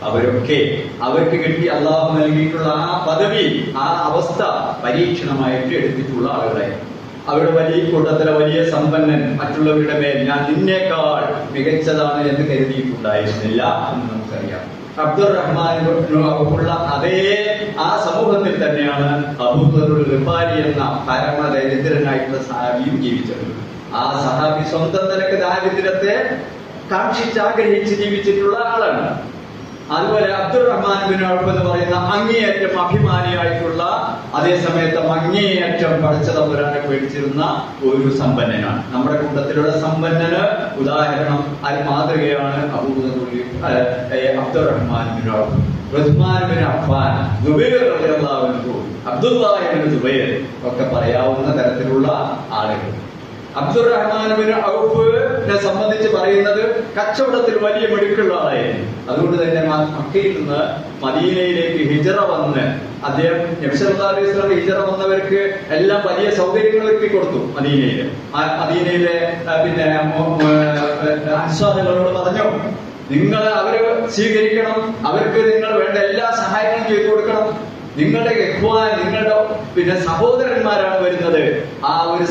അവരൊക്കെ അവർക്ക് കിട്ടി അള്ളാഹു നൽകിയിട്ടുള്ള ആ പദവി, ആ അവസ്ഥ പരീക്ഷണമായിട്ട് എടുത്തിട്ടുള്ള ആളുകളായിരുന്നു. അവരുടെ വലിയ കൂട്ടത്തിലെ വലിയ സമ്പന്നൻ മറ്റുള്ളവരുടെ മേൽ ഞാൻ നിന്നേക്കാൾ മികച്ചതാണ് എന്ന് കരുതിയിട്ടുണ്ടായിരുന്നില്ല എന്ന് നമുക്കറിയാം. അബ്ദുറഹ്മാനുള്ള അതേ ആ സമൂഹത്തിൽ തന്നെയാണ് അബൂദറുൽ ഗിഫാരി എന്ന പരമദരിദ്രനായിട്ടുള്ള സഹാബിയും ജീവിച്ചത്. ആ സഹാബി സ്വന്തം നിലക്ക് ദാരിദ്ര്യത്തെ കാക്ഷിച്ചാഗ്രഹിച്ച് ജീവിച്ചിട്ടുള്ള ആളാണ്. അതുപോലെ അബ്ദുറഹ്മാൻ ബിൻ ഔഫ് എന്ന് പറയുന്ന അങ്ങേയറ്റം അഭിമാനിയായിട്ടുള്ള, അതേസമയത്ത് അങ്ങേയറ്റം പടച്ചതമ്പുരാനെ പേടിച്ചിരുന്ന ഒരു സമ്പന്നനാണ്. നമ്മുടെ കൂട്ടത്തിലുള്ള സമ്പന്നന് ഉദാഹരണം മാതൃകയാണ് അബ്ദുറഹ്മാൻ ബിൻ ഔഫ്, ഉസ്മാൻ ബിൻ അഫ്ഫാൻ, സുബൈർ റളിയല്ലാഹു അൻഹു, അബ്ദുല്ലാഹി ബിൻ സുബൈർ ഒക്കെ പറയാവുന്ന തരത്തിലുള്ള ആളുകൾ. അബ്ദുറഹ്മാൻ ബിൻ ഔഫിനെ സംബന്ധിച്ച് പറയുന്നത് കച്ചവടത്തിൽ വലിയ മിടുക്കുള്ള ആളായിരുന്നു. അതുകൊണ്ട് തന്നെ മക്കയിൽ നിന്ന് മദീനയിലേക്ക് ഹിജറ വന്ന് അദ്ദേഹം നബി സല്ലല്ലാഹു അലൈഹി വസല്ലം ഹിജറ വന്നവർക്ക് എല്ലാം വലിയ സൗകര്യങ്ങൾ ഒരുക്കി കൊടുത്തു. മദീനയിലെ പിന്നെ അൻസ്വാറുകളോട് പറഞ്ഞു, നിങ്ങൾ അവരെ സ്വീകരിക്കണം, അവർക്ക് നിങ്ങൾ വേണ്ട എല്ലാ സഹായങ്ങളും ചെയ്തു കൊടുക്കണം. നിങ്ങളുടെ നിങ്ങളുടെ പിന്നെ സഹോദരന്മാരാണ് വരുന്നത്. ആ ഒരു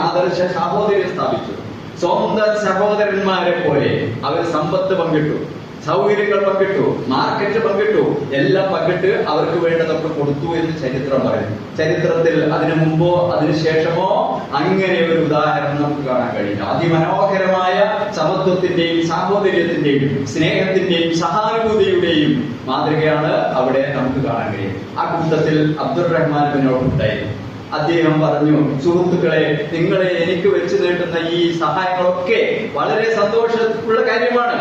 ആദർശ സാഹോദര്യം സ്ഥാപിച്ചു. സ്വന്തം സഹോദരന്മാരെ പോലെ അവർ സമ്പത്ത് പങ്കിട്ടു, സൗകര്യങ്ങൾ പങ്കിട്ടു, മാർക്കറ്റ് പങ്കിട്ടു, എല്ലാം പങ്കിട്ട് അവർക്ക് വേണ്ടതൊക്കെ കൊടുത്തു എന്ന് ചരിത്രം പറയുന്നു. ചരിത്രത്തിൽ അതിനു മുമ്പോ അതിനുശേഷമോ അങ്ങനെ ഒരു ഉദാഹരണം നമുക്ക് കാണാൻ കഴിയില്ല. അതിമനോഹരമായ സമത്വത്തിന്റെയും സാഹോദര്യത്തിന്റെയും സ്നേഹത്തിന്റെയും സഹാനുഭൂതിയുടെയും മാതൃകയാണ് അവിടെ നമുക്ക് കാണാൻ കഴിയും. ആ കൂട്ടത്തിൽ അബ്ദുറഹ്മാൻ ബിൻ ഔഫ് ഉണ്ടായിരുന്നു. അദ്ദേഹം പറഞ്ഞു, സുഹൃത്തുക്കളെ, നിങ്ങളെ എനിക്ക് വെച്ച് നീട്ടുന്ന ഈ സഹായങ്ങളൊക്കെ വളരെ സന്തോഷമുള്ള കാര്യമാണ്.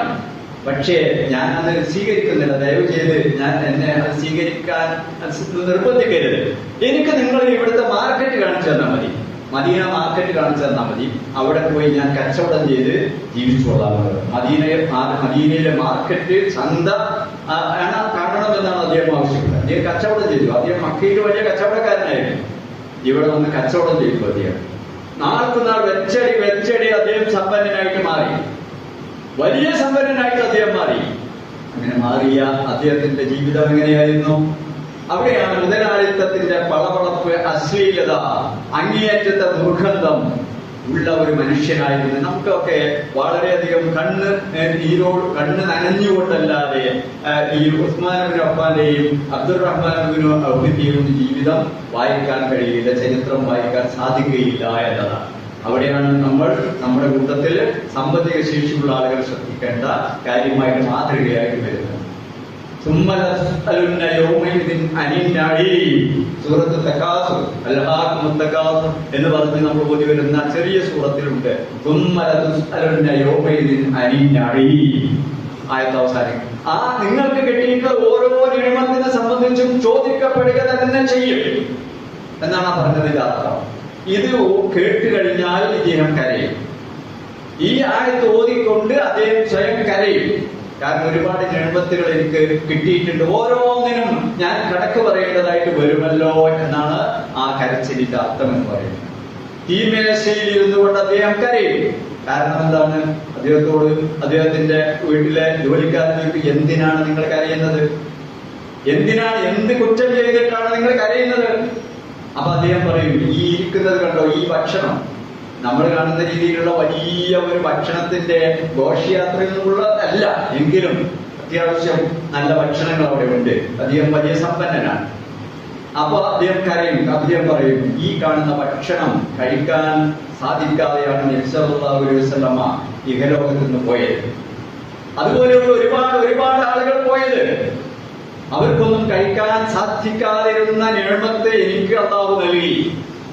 പക്ഷേ ഞാൻ അത് സ്വീകരിക്കുന്നില്ല. ദയവ് ചെയ്ത് എന്നെ അത് സ്വീകരിക്കാൻ നിർബന്ധിക്കരുത്. എനിക്ക് നിങ്ങൾ ഇവിടുത്തെ മാർക്കറ്റ് കാണിച്ചു തന്നാൽ മതി, മദീന മാർക്കറ്റ് കാണിച്ചു തന്നാൽ മതി. അവിടെ പോയി ഞാൻ കച്ചവടം ചെയ്ത് ജീവിച്ചുകൊള്ളാം. മദീനയിലെ മാർക്കറ്റ് ചന്ത കാണണമെന്നാണ് അദ്ദേഹം ആവശ്യപ്പെട്ടത്. അദ്ദേഹം കച്ചവടം ചെയ്തു. അദ്ദേഹം മക്കയിൽ വലിയ കച്ചവടക്കാരനായിരുന്നു. ഇവിടെ വന്ന് കച്ചവടം ചെയ്തു. അദ്ദേഹം നാൾക്കുനാൾ വെച്ചടി അദ്ദേഹം സമ്പന്നനായിട്ട് മാറി, വലിയ സമ്പന്നനായിട്ട് അദ്ദേഹം മാറി. അങ്ങനെ മാറിയ അദ്ദേഹത്തിന്റെ ജീവിതം എങ്ങനെയായിരുന്നു? അവിടെയാണ് മുതലാളിത്തത്തിന്റെ പളപളപ്പ്, അശ്ലീലത, അങ്ങേയറ്റത്തെ ദുർഗന്ധം ഉള്ള ഒരു മനുഷ്യനായിരുന്നു. നമുക്കൊക്കെ വളരെയധികം കണ്ണ് നനഞ്ഞുകൊണ്ടല്ലാതെ ഈ ഉസ്മാൻ ബിൻ അഫ്ഫാന്റെയും അബ്ദുറഹ്മാൻ ബിൻ ഔഫിന്റെയും ജീവിതം വായിക്കാൻ കഴിയില്ല, ചരിത്രം വായിക്കാൻ സാധിക്കുകയില്ല എന്നതാണ്. അവിടെയാണ് നമ്മൾ നമ്മുടെ കൂട്ടത്തിൽ സാമ്പത്തിക ശേഷിയുള്ള ആളുകൾ ശ്രദ്ധിക്കേണ്ട കാര്യമായിട്ട് മാതൃകയായിട്ട് വരുന്നത്. സൂറത്ത് തകാസുർ എന്ന് പറഞ്ഞ് നമ്മൾ ഓതി വരുന്ന ചെറിയ സൂറത്തിലുണ്ട് ആയത്ത് അവസാനം. ആ നിങ്ങൾക്ക് കിട്ടിയിട്ടുള്ള ഓരോ നിയമത്തിനെ സംബന്ധിച്ചും ചോദിക്കപ്പെടുക തന്നെ ചെയ്യും എന്നാണ് പറഞ്ഞതിന്റെ അർത്ഥം. ഇത് കേട്ട് കഴിഞ്ഞാൽ ഇദ്ദേഹം കരയും. ഈ ആയത്ത് ഓതിക്കൊണ്ട് അദ്ദേഹം സ്വയം കരയും. കാരണം ഒരുപാട് നിയമത്തുകൾ എനിക്ക് കിട്ടിയിട്ടുണ്ട്, ഓരോന്നിനും ഞാൻ കണക്ക് പറയേണ്ടതായിട്ട് വരുമല്ലോ എന്നാണ് ആ കരച്ചിലിന്റെ അർത്ഥം എന്ന് പറയുന്നത്. തീമേശയിൽ ഇരുന്നുകൊണ്ട് അദ്ദേഹം കരയും. കാരണം എന്താണ്? അദ്ദേഹത്തിന്റെ വീട്ടിലെ ജോലിക്കാരൻ എന്തിനാണ് നിങ്ങൾ കരയുന്നത്? എന്ത് കുറ്റം ചെയ്തിട്ടാണ് നിങ്ങൾ കരയുന്നത്? അപ്പൊ അദ്ദേഹം പറയും, ഈ ഇരിക്കുന്നത് കണ്ടോ, ഈ ഭക്ഷണം നമ്മൾ കാണുന്ന രീതിയിലുള്ള വലിയ ഒരു ഭക്ഷണത്തിന്റെ ഘോഷയാത്രയിൽ നിന്നുള്ളതല്ല, എങ്കിലും അത്യാവശ്യം നല്ല ഭക്ഷണങ്ങൾ അവിടെ ഉണ്ട്. അദ്ദേഹം വലിയ സമ്പന്നനാണ്. അപ്പൊ അദ്ദേഹം കരയും. അദ്ദേഹം പറയും, ഈ കാണുന്ന ഭക്ഷണം കഴിക്കാൻ സാധിക്കാതെയാണ് നബി സല്ലല്ലാഹു അലൈഹി വസല്ലമ ഇഹലോകത്ത് നിന്ന് പോയത്. അതുപോലെയുള്ള ഒരുപാട് ആളുകൾ പോയത്. അവർക്കൊന്നും കഴിക്കാൻ സാധിക്കാതിരുന്ന നിഅമത്ത് എനിക്ക് അല്ലാഹു നൽകി.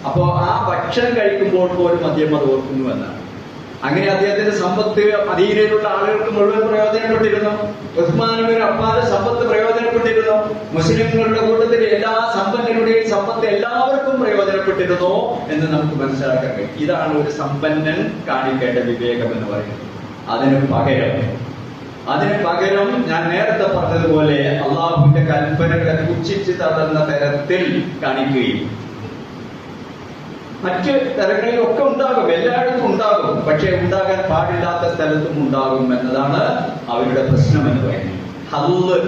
അപ്പോ ആ ഭക്ഷണം കഴിക്കുമ്പോൾ പോലും അദ്ദേഹം അത് ഓർക്കുന്നു എന്നാണ്. അങ്ങനെ അദ്ദേഹത്തിന്റെ സമ്പത്ത് മദീനയിലുള്ള ആളുകൾക്ക് മുഴുവൻ പ്രയോജനപ്പെട്ടിരുന്നു. ഉസ്മാൻ ബിൻ അഫ്ഫാന്റെ സമ്പത്ത് പ്രയോജനപ്പെട്ടിരുന്നു. മുസ്ലിംകളുടെ കൂട്ടത്തിൽ എല്ലാ സമ്പന്നരുടെയും സമ്പത്ത് എല്ലാവർക്കും പ്രയോജനപ്പെട്ടിരുന്നു എന്ന് നമുക്ക് മനസ്സിലാക്കാൻ കഴിയും. ഇതാണ് ഒരു സമ്പന്നൻ കാണിക്കേണ്ട വിവേകം എന്ന് പറയുന്നത്. അതിന് പകരം ഞാൻ നേരത്തെ പറഞ്ഞതുപോലെ അള്ളാഹുവിന്റെ കൽപ്പനകളെ പുച്ഛിച്ച് തള്ളുന്ന തരത്തിൽ കാണിക്കുകയും, മറ്റ് തരങ്ങളിലൊക്കെ ഉണ്ടാകും, എല്ലായിടത്തും ഉണ്ടാകും, പക്ഷെ ഉണ്ടാകാൻ പാടില്ലാത്ത സ്ഥലത്തും ഉണ്ടാകും എന്നതാണ് അവരുടെ പ്രശ്നം എന്ന് പറയുന്നത്. ഹല്ല്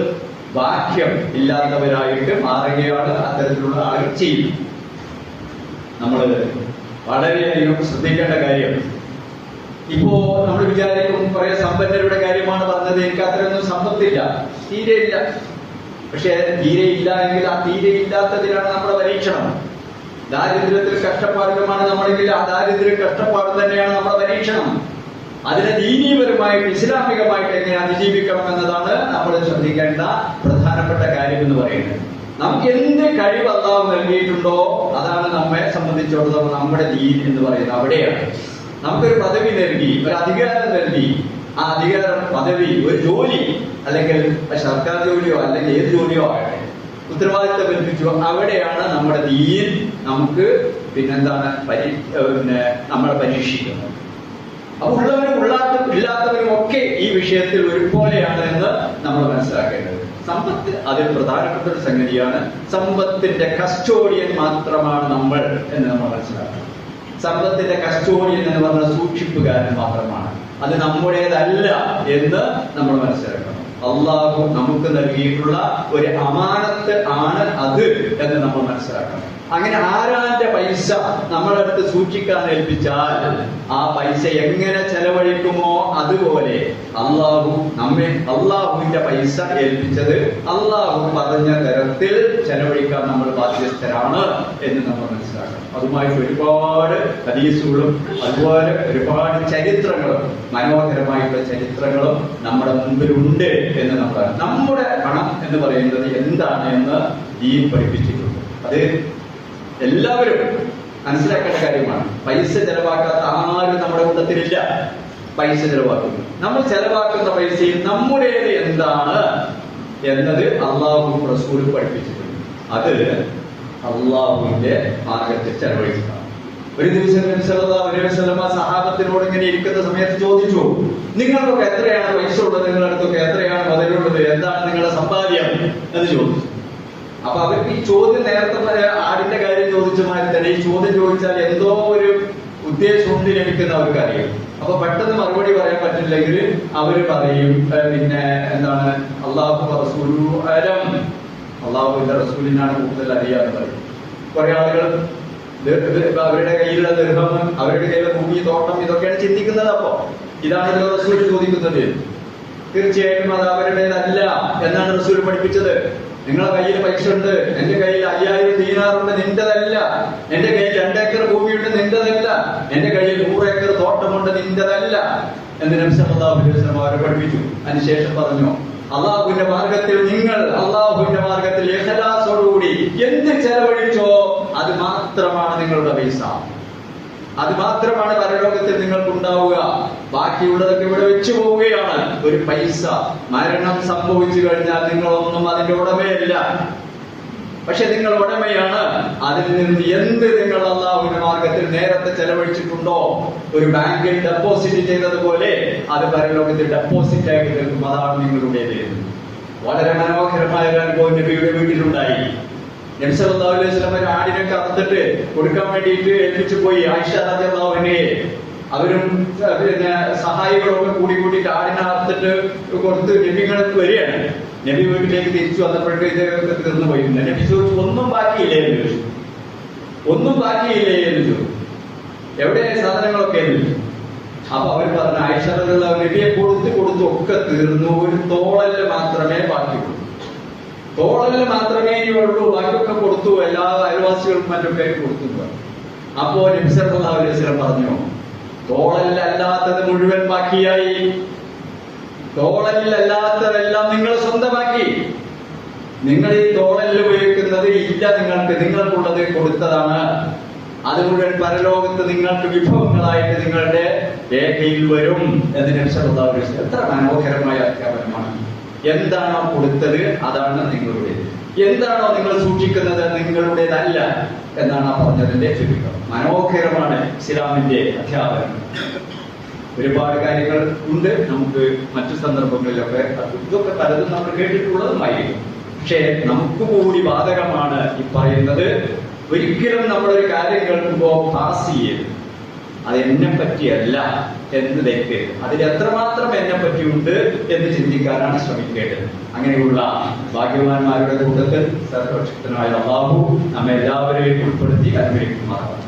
വാക്യം ഇല്ലാത്തവരായിട്ട് മാറുകയാണ് അത്തരത്തിലുള്ള ആളുകൾ ചെയ്യും. നമ്മൾ വളരെയധികം ശ്രദ്ധിക്കേണ്ട കാര്യം. ഇപ്പോ നമ്മൾ വിചാരിക്കും കുറെ സമ്പന്നരുടെ കാര്യമാണ് പറഞ്ഞത്, എനിക്ക് അത്രയൊന്നും സമ്പത്തില്ല, തീരെയില്ല. പക്ഷെ തീരെയില്ല എങ്കിൽ ആ തീരെയില്ലാത്തതിലാണ് നമ്മുടെ പരീക്ഷണം. ദാരിദ്ര്യത്തിൽ കഷ്ടപ്പാടുമാണ് നമ്മളെങ്കിൽ ആ ദാരിദ്ര്യ കഷ്ടപ്പാട് തന്നെയാണ് നമ്മുടെ പരീക്ഷണം. അതിനെ ദീനീപരമായിട്ട് ഇസ്ലാമികമായിട്ട് എങ്ങനെ അതിജീവിക്കണം എന്നതാണ് നമ്മൾ ശ്രദ്ധിക്കേണ്ട പ്രധാനപ്പെട്ട കാര്യം എന്ന് പറയുന്നത്. നമുക്ക് എന്ത് കഴിവ് അല്ലാഹു നൽകിയിട്ടുണ്ടോ അതാണ് നമ്മെ സംബന്ധിച്ചിടത്തോളം നമ്മുടെ ദീൻ എന്ന് പറയുന്നത്. അവിടെയാണ് നമുക്കൊരു പദവി നൽകി, ഒരു അധികാരം നൽകി. ആ അധികാരം, പദവി, ഒരു ജോലി, അല്ലെങ്കിൽ സർക്കാർ ജോലിയോ അല്ലെങ്കിൽ ഏത് ജോലിയോ ആകട്ടെ, ഉത്തരവാദിത്തം ഏൽപ്പിച്ചു. അവിടെയാണ് നമ്മുടെ ദീൻ നമുക്ക് പിന്നെന്താണ് നമ്മളെ പരീക്ഷിക്കുന്നത്. അപ്പൊ ഉള്ളവരും ഇല്ലാത്തവരും ഒക്കെ ഈ വിഷയത്തിൽ ഒരുപോലെയാണ് എന്ന് നമ്മൾ മനസ്സിലാക്കേണ്ടത്. സമ്പത്ത് അതിൽ പ്രധാനപ്പെട്ട ഒരു സംഗതിയാണ്. സമ്പത്തിന്റെ കസ്റ്റോഡിയൻ മാത്രമാണ് നമ്മൾ എന്ന് നമ്മൾ മനസ്സിലാക്കണം. സമ്പത്തിന്റെ കസ്റ്റോഡിയൻ എന്ന് പറഞ്ഞാൽ സൂക്ഷിപ്പുകാരൻ മാത്രമാണ്. അത് നമ്മുടേതല്ല എന്ന് നമ്മൾ മനസ്സിലാക്കണം. അള്ളാഹു നമുക്ക് നൽകിയിട്ടുള്ള ഒരു അമാനത്ത് ആണ് അത് എന്ന് നമ്മൾ മനസ്സിലാക്കണം. അങ്ങനെ ആരാന്റെ പൈസ നമ്മളടുത്ത് സൂക്ഷിക്കാൻ ഏൽപ്പിച്ചാൽ ആ പൈസ എങ്ങനെ ചെലവഴിക്കുമോ അതുപോലെ അള്ളാഹുവിന്റെ പൈസ ഏൽപ്പിച്ചത് അള്ളാഹു പറഞ്ഞ തരത്തിൽ ചെലവഴിക്കാൻ നമ്മൾ ബാധ്യസ്ഥരാണ് എന്ന് നമ്മൾ മനസ്സിലാക്കണം. അതുമായിട്ട് ഒരുപാട് ഹദീസുകളും അതുപോലെ ഒരുപാട് ചരിത്രങ്ങളും മനോഹരമായിട്ടുള്ള ചരിത്രങ്ങളും നമ്മുടെ മുമ്പിലുണ്ട് എന്ന് നമ്മുടെ പണം എന്ന് പറയുന്നത് എന്താണ് എന്ന് ദീൻ പഠിപ്പിച്ചിട്ടുണ്ട്. അത് എല്ലാവരും മനസ്സിലാക്കേണ്ട കാര്യമാണ്. പൈസ ചെലവാക്കാത്ത ആരും നമ്മുടെ കൂട്ടത്തിലില്ല. പൈസ ചെലവാക്കുന്നു. നമ്മൾ ചെലവാക്കുന്ന പൈസയിൽ നമ്മുടേത് എന്താണ് എന്നത് അള്ളാഹു റസൂൽ പഠിപ്പിച്ചിട്ടുണ്ട്. അത് അള്ളാഹുവിന്റെ മാർഗത്തിൽ ചെലവഴിക്കുക. ഒരു ദിവസം നബി സല്ലല്ലാഹു അലൈഹി വസല്ലം സഹാബത്തിനോട് ഇങ്ങനെ ഇരിക്കുന്ന സമയത്ത് ചോദിച്ചു, നിങ്ങൾക്കൊക്കെ എത്രയാണ് പൈസ ഉള്ളത്, നിങ്ങളുടെ അടുത്തൊക്കെ എത്രയാണ് മുതലുള്ളത്, എന്താണ് നിങ്ങളുടെ സമ്പാദ്യം എന്ന് ചോദിച്ചു. അപ്പൊ അവർക്ക് ഈ ചോദ്യം നേരത്തെ ആടിന്റെ കാര്യം ചോദിച്ച മാതിരി തന്നെ ഈ ചോദ്യം ചോദിച്ചാൽ എന്തോ ഒരു ഉദ്ദേശമുണ്ട് ലഭിക്കുന്ന അവർക്ക് അറിയാം. അപ്പൊ പെട്ടെന്ന് മറുപടി പറയാൻ പറ്റില്ലെങ്കിൽ അവര് പറയും പിന്നെ എന്താണ് അള്ളാഹുവിന്റെ റസൂലിനാണ് കൂടുതൽ അറിയാന്ന് പറയും. കുറെ ആളുകൾ അവരുടെ കയ്യിലുള്ള ദർഹം, അവരുടെ കയ്യിലെ ഭൂമി, തോട്ടം, ഇതൊക്കെയാണ് ചിന്തിക്കുന്നത്. അപ്പോ ഇതാണല്ലോ റസൂൽ ചോദിക്കുന്നത്. തീർച്ചയായിട്ടും അത് അവരുടേതല്ല എന്നാണ് റസൂൽ പഠിപ്പിച്ചത്. നിങ്ങളെ കയ്യിൽ പൈസ ഉണ്ട്, എന്റെ കയ്യിൽ 5000 ദീനാറുണ്ട്, നിന്റെതല്ല. എന്റെ കയ്യിൽ 2 ഏക്കർ ഭൂമിയുണ്ട്, നിന്റെതല്ല. എന്റെ കയ്യിൽ 100 ഏക്കർ തോട്ടമുണ്ട്, നിന്റെതല്ല എന്ന് നബി സല്ലല്ലാഹു അലൈഹി വസല്ലം അവരെ പഠിപ്പിച്ചു. അതിനുശേഷം പറഞ്ഞു, അള്ളാഹുവിന്റെ മാർഗത്തിൽ നിങ്ങൾ അള്ളാഹുവിന്റെ മാർഗത്തിൽ ഇഖ്ലാസോടുകൂടി എന്ത് ചെലവഴിച്ചോ അത് മാത്രമാണ് നിങ്ങളുടെ പൈസ, അത് മാത്രമാണ് പരലോകത്തിൽ നിങ്ങൾക്കുണ്ടാവുക. ബാക്കിയുള്ളതൊക്കെ ഇവിടെ വെച്ചു പോവുകയാണ്. ഒരു പൈസ മരണം സംഭവിച്ചു കഴിഞ്ഞാൽ നിങ്ങളൊന്നും അതിന്റെ ഉടമയല്ല. പക്ഷെ നിങ്ങൾ ഉടമയാണ്. അതിൽ നിന്ന് എന്ത് നിങ്ങൾ അള്ളാഹുവിന്റെ മാർഗത്തിൽ നേരത്തെ ചെലവഴിച്ചിട്ടുണ്ടോ, ഒരു ബാങ്കിൽ ഡെപ്പോസിറ്റ് ചെയ്തതുപോലെ അത് പരലോകത്തിൽ ഡെപ്പോസിറ്റ് ആയിട്ട് നിൽക്കും. അതാണ് നിങ്ങളുടേത്. വളരെ മനോഹരമായ ഒരു അനുഭവം നബിയുടെ വീട്ടിലുണ്ടായി. നബി സല്ലല്ലാഹു അലൈഹി വസല്ലം ഒരു ആടിനെ കറന്നിട്ട് കൊടുക്കാൻ വേണ്ടിയിട്ട് ഏൽപ്പിച്ചു പോയി. ആയിഷ റളിയല്ലാഹു അൻഹയെ അവരും പിന്നെ സഹായികളൊക്കെ കൂടിയിട്ട് ആടിനെ അറുത്തിട്ട് കൊടുത്ത് നബിങ്ങൾക്ക് വരികയാണ്. നബി വീട്ടിലേക്ക് തിരിച്ചു വന്നപ്പോഴേക്കും ഇതൊക്കെ തീർന്നു പോയി. നബി ചോദിച്ചു, ഒന്നും ബാക്കിയില്ലേ എന്ന് ചോദിച്ചു. ഒന്നും ബാക്കിയില്ലേ എന്ന് ചോദിച്ചു. എവിടെ സാധനങ്ങളൊക്കെ എന്ന് ചോദിച്ചു. അപ്പൊ അവർ പറഞ്ഞു, ആയിഷ റളിയല്ലാഹു നബിയെ കൊടുത്ത് ഒക്കെ തീർന്നു, ഒരു തോളല് മാത്രമേ ബാക്കിയുള്ളൂ. തോളല് മാത്രമേ ഇനിയുള്ളൂ, ബാക്കിയൊക്കെ കൊടുത്തു, എല്ലാ അയൽവാസികൾക്കും മറ്റൊക്കെ കൊടുത്തു. അപ്പോ നബി സല്ലല്ലാഹു അലൈഹി വസല്ലം പറഞ്ഞു, തോളല്ലല്ലാത്തത് മുഴുവൻ ബാക്കിയായി, തോളല്ലല്ലാത്തതെല്ലാം നിങ്ങൾ സ്വന്തമാക്കി. നിങ്ങൾ ഈ തോളലിൽ ഉപയോഗിക്കുന്നത് ഇല്ല, നിങ്ങൾക്കുള്ളത് കൊടുത്തതാണ്. അത് മുഴുവൻ പരലോകത്ത് നിങ്ങൾക്ക് വിഭവങ്ങളായിട്ട് നിങ്ങളുടെ രേഖയിൽ വരും എന്ന് നബി സല്ലല്ലാഹു അലൈഹി വസല്ലം. എത്ര മനോഹരമായ അധ്യാപനമാണ്. എന്താണോ കൊടുത്തത് അതാണ് നിങ്ങളുടേത്, എന്താണോ നിങ്ങൾ സൂക്ഷിക്കുന്നത് നിങ്ങളുടേതല്ല എന്നാണ് ആ പറഞ്ഞതിന്റെ ചുരുക്കം. മനോഹരമാണ് ഇസ്ലാമിന്റെ അധ്യാപനം. ഒരുപാട് കാര്യങ്ങൾ ഉണ്ട്, നമുക്ക് മറ്റു സന്ദർഭങ്ങളിലൊക്കെ ഇതൊക്കെ പലതും നമ്മൾ കേട്ടിട്ടുള്ളതുമായിരിക്കും. പക്ഷേ നമുക്ക് കൂടി ബാധകമാണ് ഈ പറയുന്നത്. ഒരിക്കലും നമ്മളൊരു കാര്യം കേൾക്കുമ്പോൾ പാസ് ചെയ്യരുത്. അത് എന്നെ പറ്റിയല്ല എന്ന് ധരിക്കരുത്. അതിൽ എത്രമാത്രം എന്നെ പറ്റിയുണ്ട് എന്ന് ചിന്തിക്കാനാണ് ശ്രമിക്കേണ്ടത്. അങ്ങനെയുള്ള ഭാഗ്യവാന്മാരുടെ കൂട്ടത്തിൽ സർവശക്തനായ അല്ലാഹു നമ്മെ എല്ലാവരെയും ഉൾപ്പെടുത്തി അനുഗ്രഹിക്കുമാറാണ്.